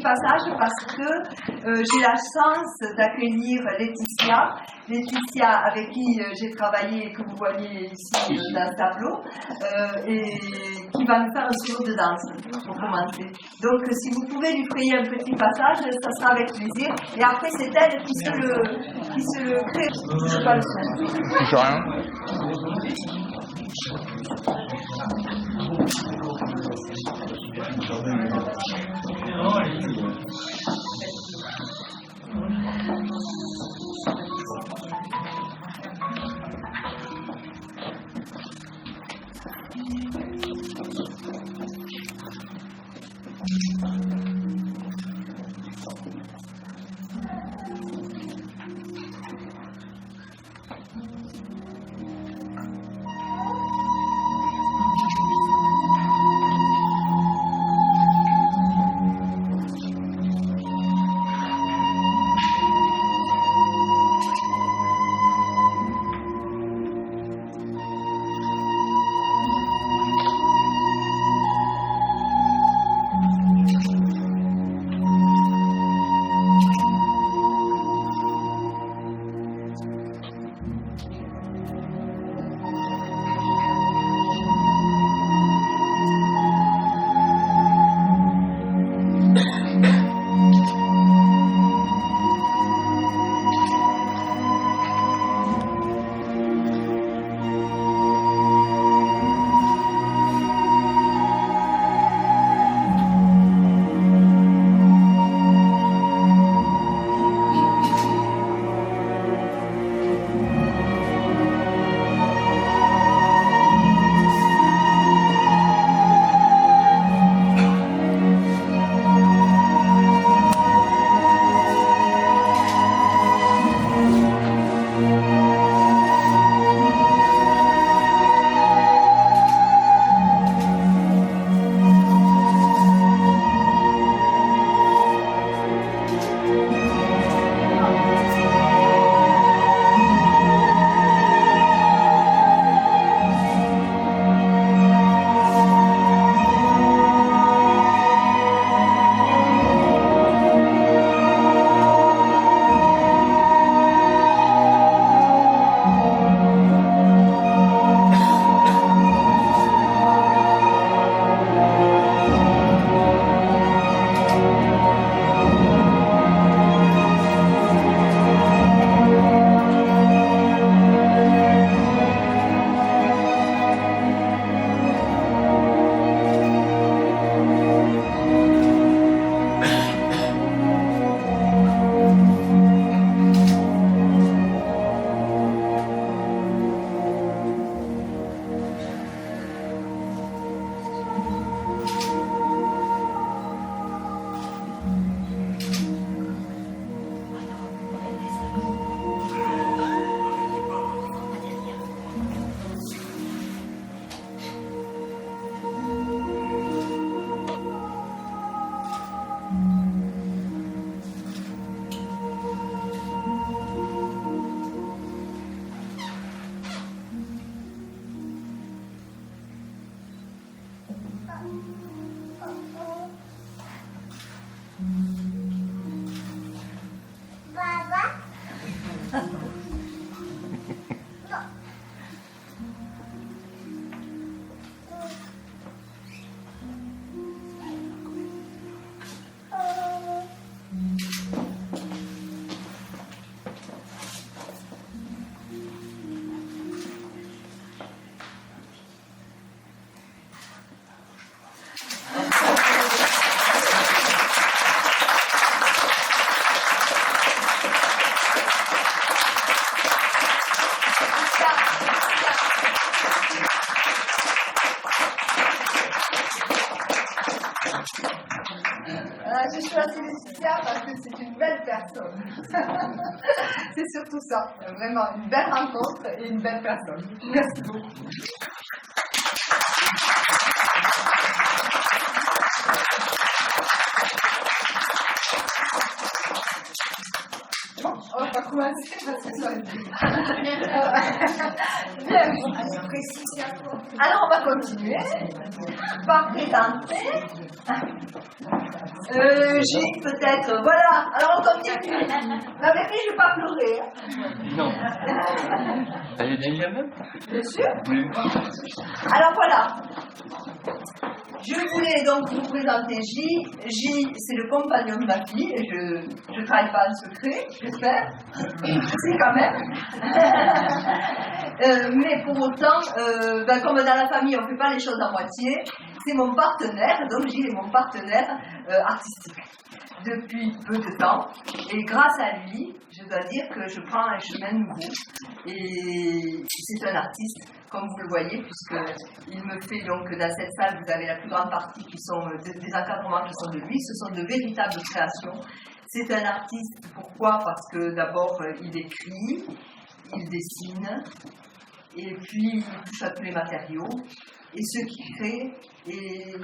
Passage parce que j'ai la chance d'accueillir Laetitia avec qui j'ai travaillé, que vous voyez ici dans ce tableau, et qui va nous faire un solo de danse pour commencer. Donc si vous pouvez lui frayer un petit passage, ça sera avec plaisir. Et après c'est elle qui se le crée. Je sais pas le son. Je sais rien. J'ai choisi Laetitia parce que c'est une belle personne. C'est surtout ça, vraiment une belle rencontre et une belle personne. Merci beaucoup. Bon, on va commencer parce que ça va être bien. Alors on va continuer par présenter J'ai peut-être, voilà, alors on continue. La vérité, je ne vais pas pleurer. Non. Elle est déjà même? Bien sûr. Alors voilà. Je voulais donc vous présenter J. J, c'est le compagnon de ma fille. Je ne travaille pas en secret, j'espère. C'est quand même. Mais pour autant, comme dans la famille, on ne fait pas les choses à moitié. C'est mon partenaire, donc J est mon partenaire artistique depuis peu de temps. Et grâce à lui, je dois dire que je prends un chemin nouveau. Et c'est un artiste, comme vous le voyez, puisqu'il me fait donc, dans cette salle, vous avez la plus grande partie qui sont des encadrements qui sont de lui. Ce sont de véritables créations. C'est un artiste, pourquoi? Parce que d'abord, il écrit, il dessine, et puis il touche à tous les matériaux. Et ce qu'il crée est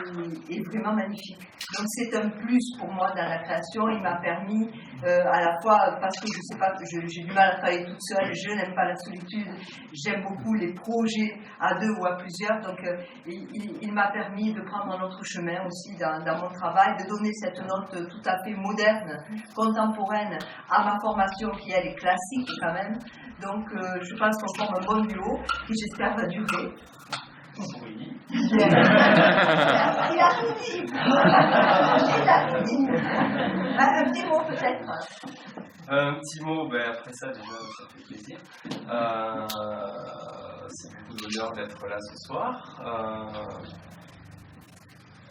vraiment magnifique. Donc c'est un plus pour moi dans la création. Il m'a permis à la fois, parce que je sais pas, j'ai du mal à travailler toute seule, je n'aime pas la solitude, j'aime beaucoup les projets à deux ou à plusieurs, donc il m'a permis de prendre un autre chemin aussi dans mon travail, de donner cette note tout à fait moderne, contemporaine à ma formation qui elle est classique quand même. Donc je pense qu'on forme un bon duo qui j'espère va durer. Oui. Il a tout dit. Il a tout dit. Un petit mot peut-être. Un petit mot, après ça déjà ça fait plaisir. C'est beaucoup d'honneur d'être là ce soir.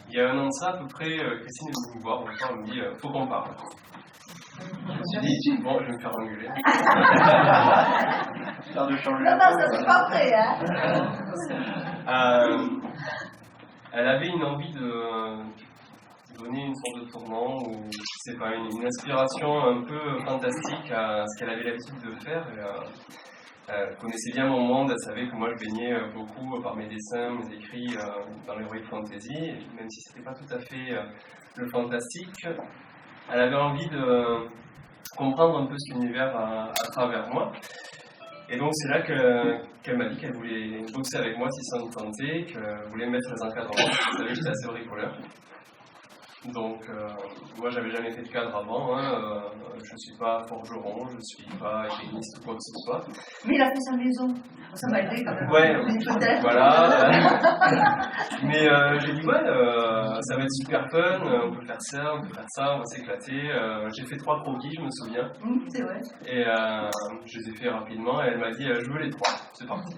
Il y a un an de ça à peu près, Christine est venue me voir, elle me dit faut qu'on parle. Je me suis dit, bon, je vais me faire engueuler. Non, ça c'est pas vrai, hein. Elle avait une envie de donner une sorte de tournant ou je sais pas, une inspiration un peu fantastique à ce qu'elle avait l'habitude de faire. Elle connaissait bien mon monde, elle savait que moi je baignais beaucoup par mes dessins, mes écrits dans l'heroic fantasy, même si c'était pas tout à fait le fantastique. Elle avait envie de comprendre un peu cet univers à travers moi. Et donc c'est là qu'elle m'a dit qu'elle voulait bosser avec moi si ça me tentait, qu'elle voulait mettre les encadrements. Elle savait que j'étais assez bricoleur. Donc moi j'avais jamais fait de cadre avant, je suis pas forgeron, je suis pas ébéniste ou quoi que ce soit. Mais il a fait sa maison, ça m'a aidé quand même. Ouais, peut-être. voilà. Mais j'ai dit ça va être super fun, on peut faire ça, on va s'éclater. J'ai fait 3 croquis, je me souviens. C'est vrai. Et je les ai fait rapidement et elle m'a dit je veux les 3, c'est parti.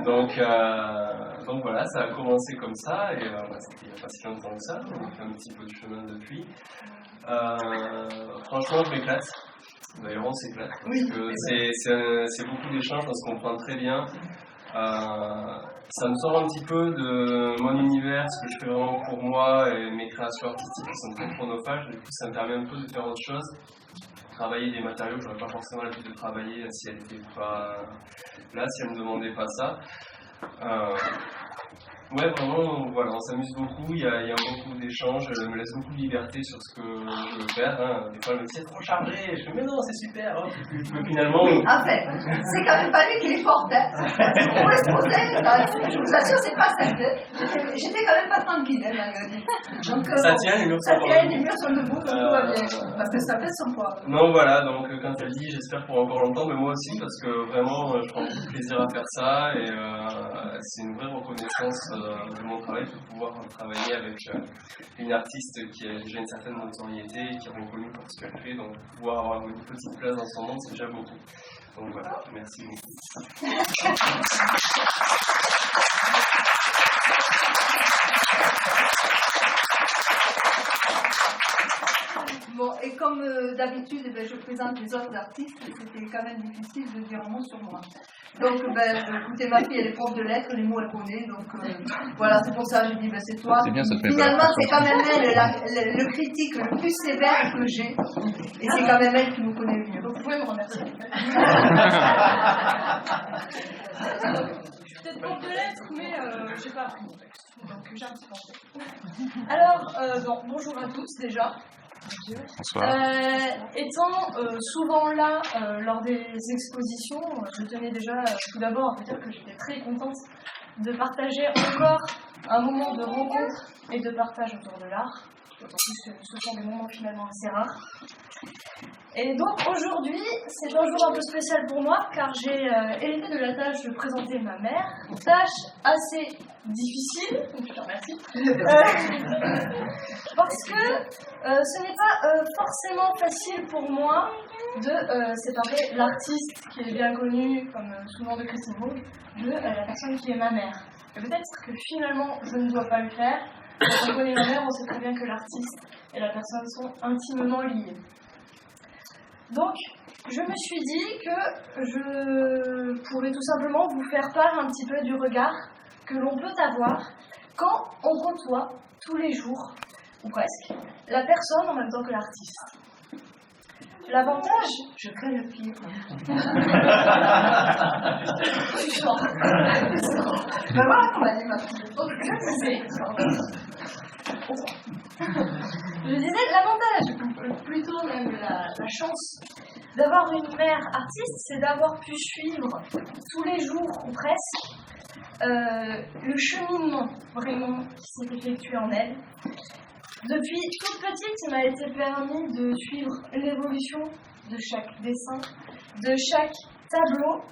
Donc voilà, ça a commencé comme ça et c'était il n'y a pas si longtemps que ça, on a fait un petit peu de chemin depuis. Franchement je m'éclate. D'ailleurs on s'éclate parce que c'est beaucoup d'échanges, on se comprend très bien. Ça me sort un petit peu de mon univers, ce que je fais vraiment pour moi et mes créations artistiques qui sont très chronophages. Du coup ça me permet un peu de faire autre chose. Travailler des matériaux que j'aurais pas forcément l'habitude de travailler si elle n'était pas là, si elle ne me demandait pas ça. Ouais, vraiment, voilà, on s'amuse beaucoup, il y a beaucoup d'échanges, elle me laisse beaucoup de liberté sur ce que je veux faire. Des fois, elle me dit c'est trop chargé, je fais mais non, c'est super, finalement. En fait, c'est quand même pas lui qui les porte, hein. On peut se poser, je vous assure, c'est pas simple. J'étais quand même pas tranquille, donc, ça tient, les murs sont debout. Ça tient, les murs sont debout, donc tout va bien, parce que ça pèse son poids. Non, voilà, donc quand elle dit j'espère pour encore longtemps, mais moi aussi, parce que vraiment, je prends beaucoup de plaisir à faire ça, et c'est une vraie reconnaissance de mon travail de pouvoir travailler avec une artiste qui a déjà une certaine notoriété, qui est reconnue pour ce qu'elle fait, donc pouvoir avoir une petite place dans son monde, c'est déjà beaucoup. Donc voilà, merci beaucoup. Bon, et comme d'habitude, je présente les autres artistes, c'était quand même difficile de dire un mot sur moi. Donc, écoutez, ma fille, elle est prof de lettres, les mots, elle connaît, donc voilà, c'est pour ça que j'ai dit, c'est toi. C'est bien, ça fait Finalement, c'est quand même elle, le critique le plus sévère que j'ai, et c'est quand même elle qui nous connaît le mieux. Donc, vous pouvez me remercier. Je suis peut-être prof de lettres, mais j'ai pas appris mon texte, donc j'ai un petit peu. Alors, bonjour à tous déjà. Étant souvent là lors des expositions, je tenais déjà tout d'abord à vous dire que j'étais très contente de partager encore un moment de rencontre et de partage autour de l'art. d'autant plus que ce sont des moments finalement assez rares. Et donc aujourd'hui, c'est un jour un peu spécial pour moi car j'ai hérité de la tâche de présenter ma mère, une tâche assez difficile, donc je te remercie, parce que ce n'est pas forcément facile pour moi de séparer l'artiste qui est bien connu comme sous le nom de Christine Vogue de la personne qui est ma mère. Et peut-être que finalement je ne dois pas le faire. Quand on connaît ma mère, on sait très bien que l'artiste et la personne sont intimement liés. Donc, je me suis dit que je pourrais tout simplement vous faire part un petit peu du regard que l'on peut avoir quand on côtoie tous les jours, ou presque, la personne en même temps que l'artiste. L'avantage, je crée le pire. Tu sors. Ben voilà qu'on va dire ma fille. Donc, je disais l'avantage, plutôt même la chance d'avoir une mère artiste, c'est d'avoir pu suivre tous les jours ou presque le cheminement vraiment qui s'est effectué en elle. Depuis toute petite, il m'a été permis de suivre l'évolution de chaque dessin, de chaque tableau,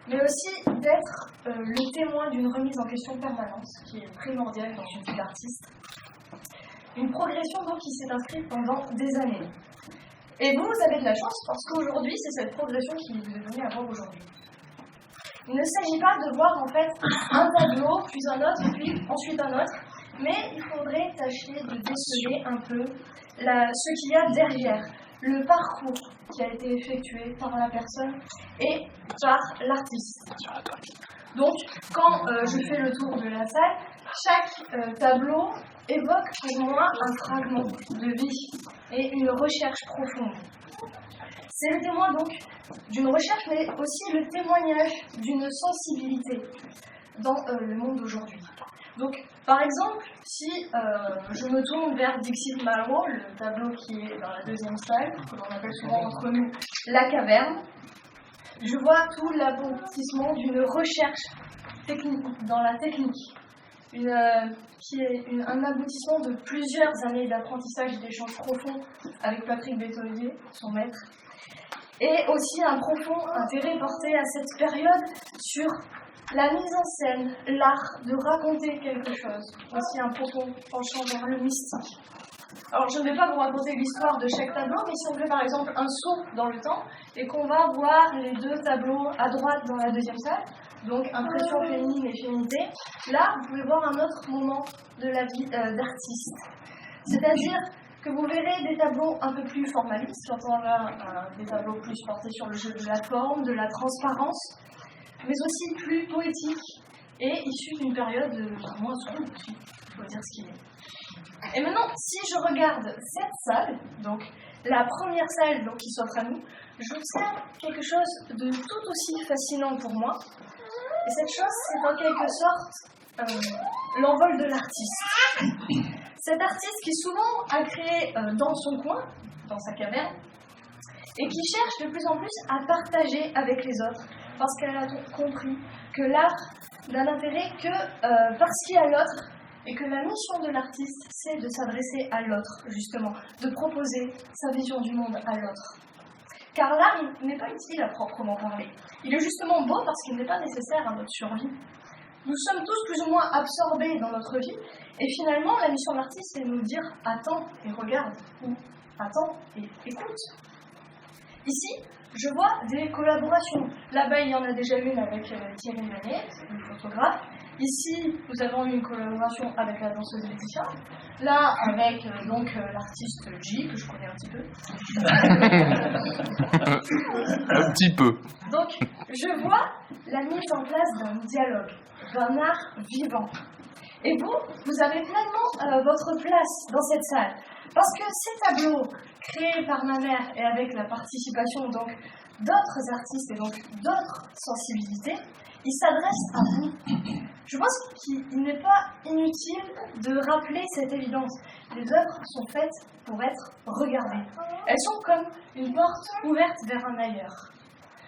mais aussi d'être le témoin d'une remise en question permanente, qui est primordiale dans une vie d'artiste. Une progression donc qui s'est inscrite pendant des années. Et vous avez de la chance parce qu'aujourd'hui, c'est cette progression qui vous est venue à voir aujourd'hui. Il ne s'agit pas de voir en fait un tableau, puis un autre, puis ensuite un autre, mais il faudrait tâcher de déceler un peu ce qu'il y a derrière, le parcours qui a été effectué par la personne et par l'artiste. Donc, quand je fais le tour de la salle, chaque tableau évoque pour moi un fragment de vie et une recherche profonde. C'est le témoin donc d'une recherche, mais aussi le témoignage d'une sensibilité dans le monde d'aujourd'hui. Donc, par exemple, si je me tourne vers Dixit Malraux, le tableau qui est dans la deuxième salle, que l'on appelle souvent entre nous la caverne, je vois tout l'aboutissement d'une recherche technique, dans la technique, qui est un aboutissement de plusieurs années d'apprentissage et d'échanges profonds avec Patrick Bétonnier, son maître, et aussi un profond intérêt porté à cette période sur la mise en scène, l'art de raconter quelque chose, aussi un profond penchant vers le mystique. Alors je ne vais pas vous raconter l'histoire de chaque tableau, mais si on fait par exemple un saut dans le temps et qu'on va voir les deux tableaux à droite dans la deuxième salle, donc impression féminine et féminité, là vous pouvez voir un autre moment de la vie d'artiste. C'est-à-dire que vous verrez des tableaux un peu plus formalistes, j'entends là des tableaux plus portés sur le jeu de la forme, de la transparence, mais aussi plus poétiques et issus d'une période moins sombre aussi, il faut dire ce qu'il est. Et maintenant, si je regarde cette salle, donc la première salle donc, qui s'offre à nous, j'observe quelque chose de tout aussi fascinant pour moi. Et cette chose, c'est en quelque sorte l'envol de l'artiste. Cet artiste qui souvent a créé dans son coin, dans sa caverne, et qui cherche de plus en plus à partager avec les autres, parce qu'elle a compris que l'art n'a d'intérêt que parce qu'il y a l'autre, et que la mission de l'artiste, c'est de s'adresser à l'autre, justement, de proposer sa vision du monde à l'autre. Car l'art n'est pas utile à proprement parler. Il est justement beau parce qu'il n'est pas nécessaire à notre survie. Nous sommes tous plus ou moins absorbés dans notre vie, et finalement, la mission de l'artiste, c'est de nous dire « attends et regarde » ou « attends et écoute ». Ici, je vois des collaborations. Là-bas, il y en a déjà une avec Thierry Manet, le photographe. Ici, nous avons eu une collaboration avec la danseuse Laetitia. Là, avec donc l'artiste J, que je connais un petit peu. Un petit peu. Donc, je vois la mise en place d'un dialogue, d'un art vivant. Et vous avez pleinement votre place dans cette salle. Parce que ces tableaux créés par ma mère et avec la participation donc d'autres artistes et donc d'autres sensibilités, ils s'adressent à vous. Je pense qu'il n'est pas inutile de rappeler cette évidence. Les œuvres sont faites pour être regardées. Elles sont comme une porte ouverte vers un ailleurs.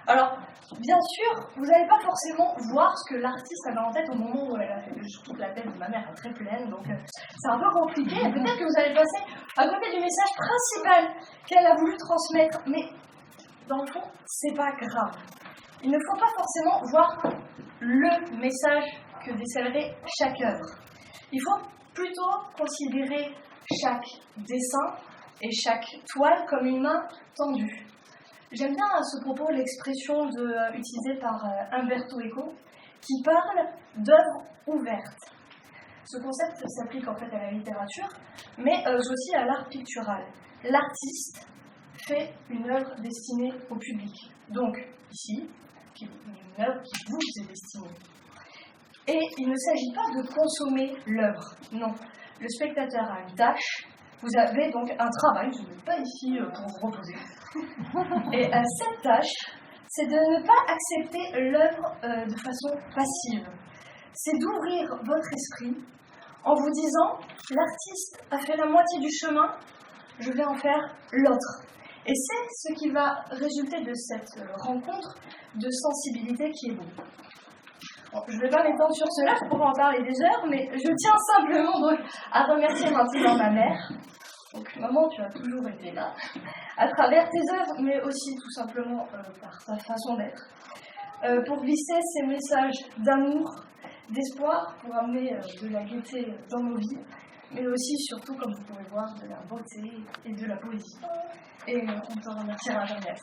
Alors, bien sûr, vous n'allez pas forcément voir ce que l'artiste avait en tête au moment où elle a fait. Surtout que la tête de ma mère est très pleine, donc c'est un peu compliqué. Et peut-être que vous allez passer à côté du message principal qu'elle a voulu transmettre. Mais dans le fond, c'est pas grave. Il ne faut pas forcément voir le message que décèlerait chaque œuvre. Il faut plutôt considérer chaque dessin et chaque toile comme une main tendue. J'aime bien à ce propos l'expression utilisée par Umberto Eco qui parle d'œuvre ouverte. Ce concept s'applique en fait à la littérature, mais aussi à l'art pictural. L'artiste fait une œuvre destinée au public. Donc, ici, une œuvre qui vous est destinée. Et il ne s'agit pas de consommer l'œuvre, non. Le spectateur a une tâche, vous avez donc un travail, vous n'êtes pas ici pour vous reposer. Et cette tâche, c'est de ne pas accepter l'œuvre de façon passive. C'est d'ouvrir votre esprit en vous disant, l'artiste a fait la moitié du chemin, je vais en faire l'autre. Et c'est ce qui va résulter de cette rencontre de sensibilité qui est beau. Bon, je ne vais pas m'étendre sur cela, je pourrais en parler des heures, mais je tiens simplement donc à remercier maintenant ma mère. Donc maman, tu as toujours été là, à travers tes œuvres, mais aussi tout simplement par ta façon d'être, pour glisser ces messages d'amour, d'espoir, pour amener de la gaieté dans nos vies, mais aussi, surtout, comme vous pouvez voir, de la beauté et de la poésie. Et on te remerciera jamais.